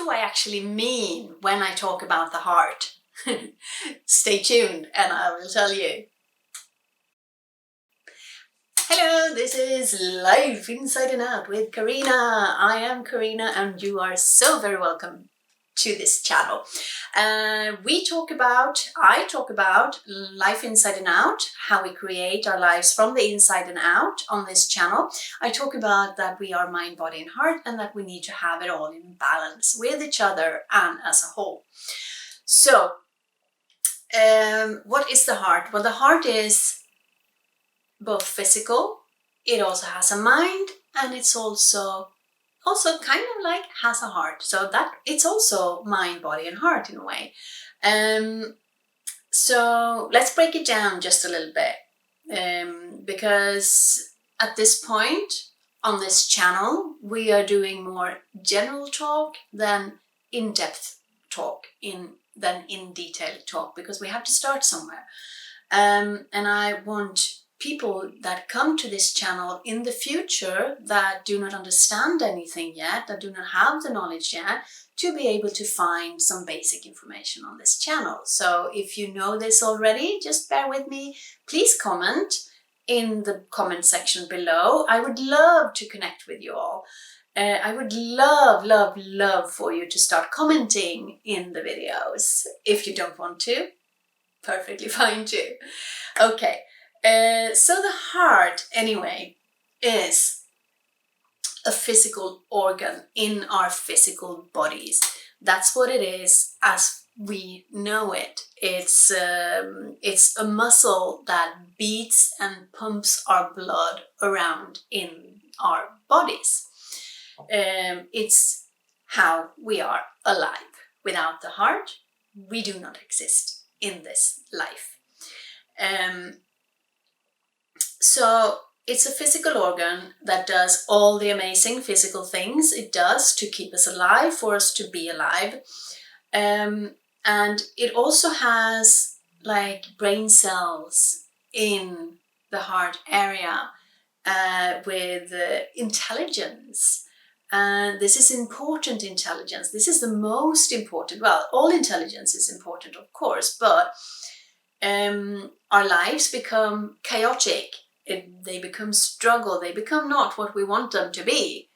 do I actually mean when I talk about the heart? Stay tuned and I will tell you. Hello, this is Life Inside and Out with Carina. I am Carina and you are so very welcome to this channel. I talk about life inside and out, how we create our lives from the inside and out on this channel. I talk about that we are mind, body and heart, and that we need to have it all in balance with each other and as a whole. So, what is the heart? Well, the heart is both physical, it also has a mind, and it's also kind of like has a heart. So that it's also mind, body and heart in a way. So let's break it down just a little bit, because at this point on this channel we are doing more general talk than in-depth talk, than in detail talk, because we have to start somewhere. And I want people that come to this channel in the future that do not understand anything yet, that do not have the knowledge yet, to be able to find some basic information on this channel. So if you know this already, just bear with me. Please comment in the comment section below. I would love to connect with you all. I would love for you to start commenting in the videos. If you don't want to, perfectly fine too. Okay. So the heart, anyway, is a physical organ in our physical bodies. That's what it is as we know it. It's a muscle that beats and pumps our blood around in our bodies. It's how we are alive. Without the heart, we do not exist in this life. So it's a physical organ that does all the amazing physical things it does to keep us alive, for us to be alive. And it also has like brain cells in the heart area with intelligence. And this is important intelligence. This is the most important. Well, all intelligence is important, of course, but our lives become chaotic. They become struggle. They become not what we want them to be.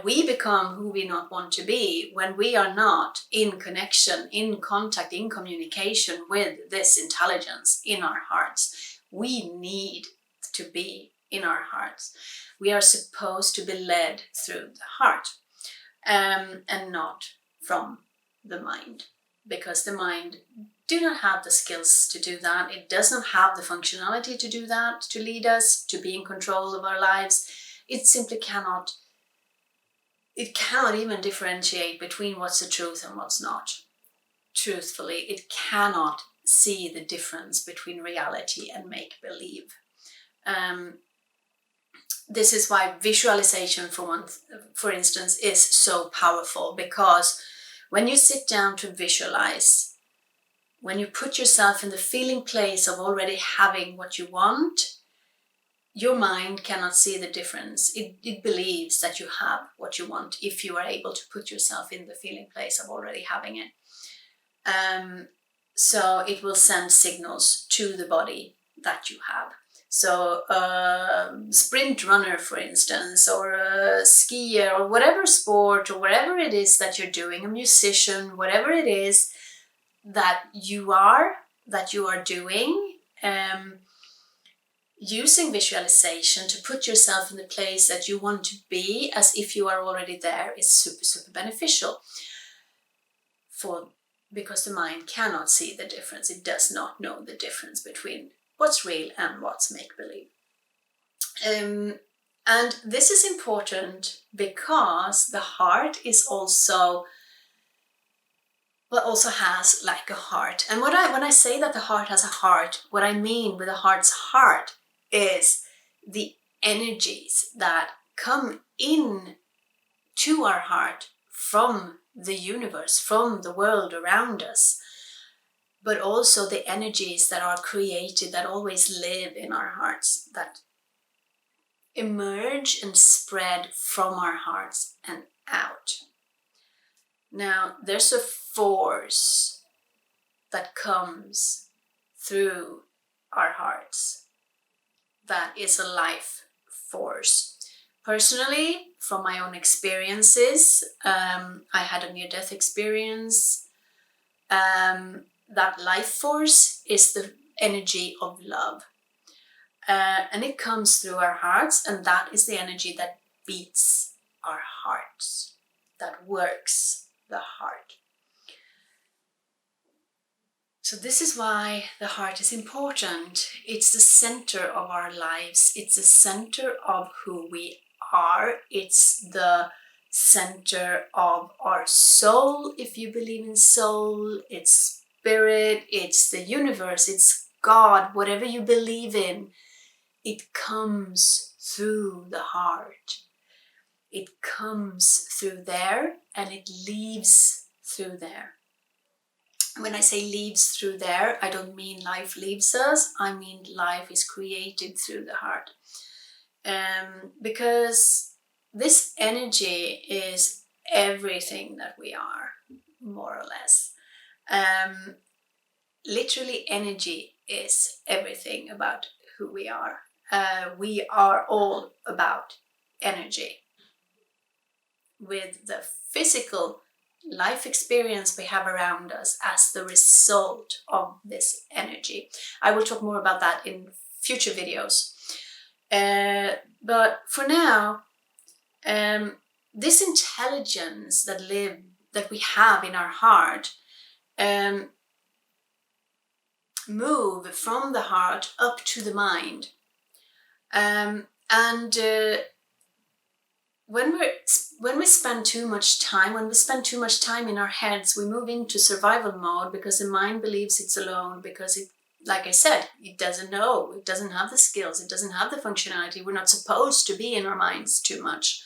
We become who we not want to be when we are not in connection, in contact, in communication with this intelligence in our hearts. We need to be in our hearts. We are supposed to be led through the heart, and not from the mind, because the mind do not have the skills to do that. It does not have the functionality to do that, to lead us, to be in control of our lives. It simply cannot. It cannot even differentiate between what's the truth and what's not. Truthfully, it cannot see the difference between reality and make-believe. This is why visualization, for instance, is so powerful, because when you sit down to visualize, when you put yourself in the feeling place of already having what you want, your mind cannot see the difference. It believes that you have what you want if you are able to put yourself in the feeling place of already having it. So it will send signals to the body that you have. So a sprint runner, for instance, or a skier, or whatever sport or whatever it is that you're doing, a musician, whatever it is that you are doing, using visualization to put yourself in the place that you want to be as if you are already there is super beneficial, because the mind cannot see the difference. It does not know the difference between what's real and what's make-believe. And this is important because the heart is also has like a heart. And when I say that the heart has a heart, what I mean with the heart's heart is the energies that come in to our heart from the universe, from the world around us, but also the energies that are created, that always live in our hearts, that emerge and spread from our hearts and out. Now, there's a force that comes through our hearts that is a life force. Personally, from my own experiences, I had a near-death experience. That life force is the energy of love. And it comes through our hearts, and that is the energy that beats our hearts, that works the heart. So this is why the heart is important. It's the center of our lives. It's the center of who we are. It's the center of our soul, if you believe in soul. It's spirit, it's the universe, it's God, whatever you believe in. It comes through the heart. It comes through there and it leaves through there. When I say leaves through there, I don't mean life leaves us. I mean life is created through the heart. Because this energy is everything that we are, more or less. Literally, energy is everything about who we are. We are all about energy. With the physical life experience we have around us as the result of this energy. I will talk more about that in future videos. But for now, this intelligence that we have in our heart move from the heart up to the mind. When we spend too much time in our heads, we move into survival mode because the mind believes it's alone, because it, like I said, it doesn't know, it doesn't have the skills, it doesn't have the functionality. We're not supposed to be in our minds too much.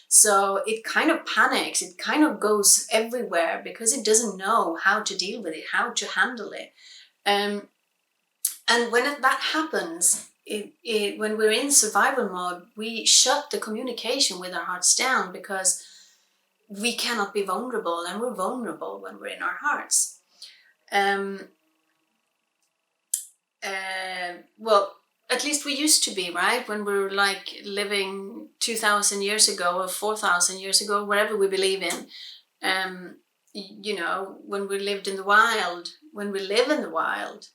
So it kind of panics, it kind of goes everywhere because it doesn't know how to deal with it, how to handle it. And when that happens, when we're in survival mode, we shut the communication with our hearts down because we cannot be vulnerable, and we're vulnerable when we're in our hearts. Well, at least we used to be, right? When we're like living 2,000 years ago or 4,000 years ago, whatever we believe in. You know, when we lived in the wild, when we live in the wild,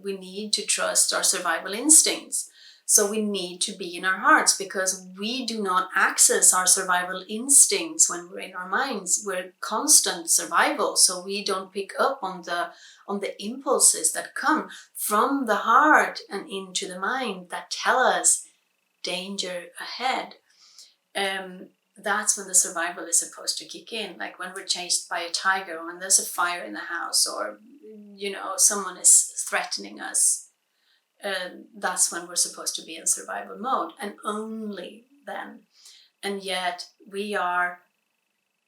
we need to trust our survival instincts. So we need to be in our hearts because we do not access our survival instincts when we're in our minds. We're constant survival, so we don't pick up on the impulses that come from the heart and into the mind that tell us danger ahead. That's when the survival is supposed to kick in, like when we're chased by a tiger, when there's a fire in the house, or you know, someone is threatening us. That's when we're supposed to be in survival mode, and only then. And yet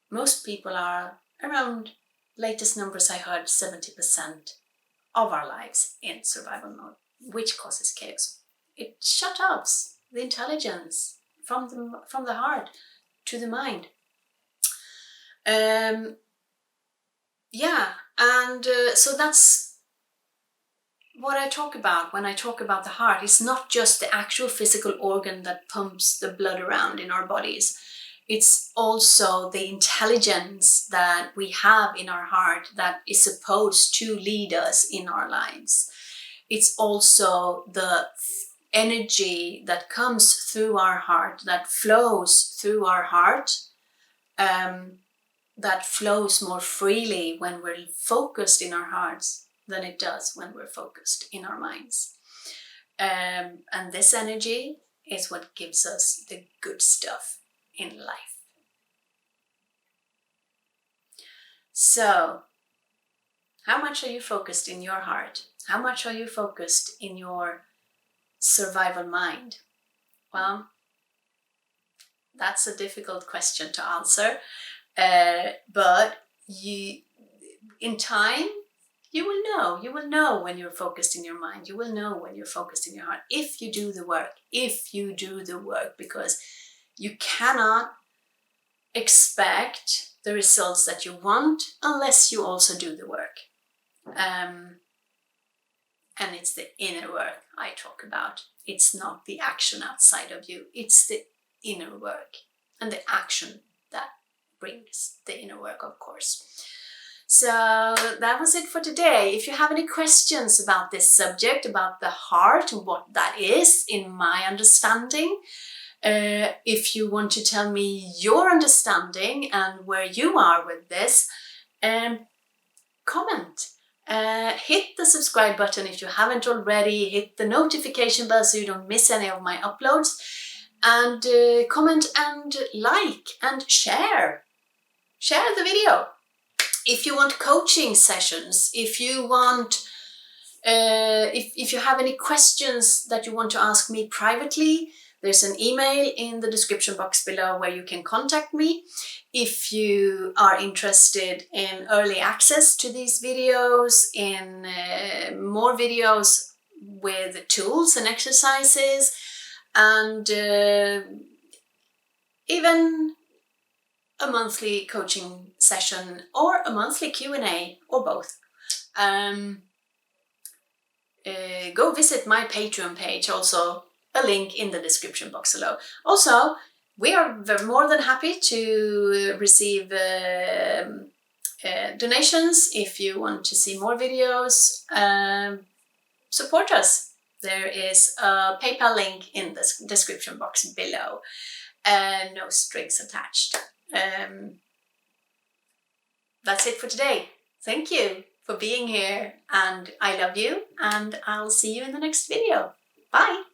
most people are around, latest numbers I heard, 70% of our lives in survival mode, which causes chaos. It shuts off the intelligence from the heart to the mind. So that's what I talk about when I talk about the heart. It's not just the actual physical organ that pumps the blood around in our bodies. It's also the intelligence that we have in our heart that is supposed to lead us in our lives. It's also the energy that comes through our heart, that flows through our heart, that flows more freely when we're focused in our hearts than it does when we're focused in our minds. And this energy is what gives us the good stuff in life. So, how much are you focused in your heart? How much are you focused in your survival mind? Well, that's a difficult question to answer, but in time, you will know when you're focused in your mind. You will know when you're focused in your heart if you do the work, because you cannot expect the results that you want unless you also do the work. And it's the inner work I talk about. It's not the action outside of you. It's the inner work and the action that brings the inner work, of course. So that was it for today. If you have any questions about this subject, about the heart, what that is in my understanding, if you want to tell me your understanding and where you are with this, comment. Hit the subscribe button if you haven't already. Hit the notification bell so you don't miss any of my uploads. And comment and like and share. Share the video. If you want coaching sessions, if you want, if you have any questions that you want to ask me privately, there's an email in the description box below where you can contact me. If you are interested in early access to these videos, in more videos with tools and exercises, and even a monthly coaching session or a monthly Q&A or both, go visit my Patreon page, also a link in the description box below. Also, we are more than happy to receive donations. If you want to see more videos, support us. There is a PayPal link in the description box below. No strings attached. That's it for today. Thank you for being here, and I love you, and I'll see you in the next video. Bye!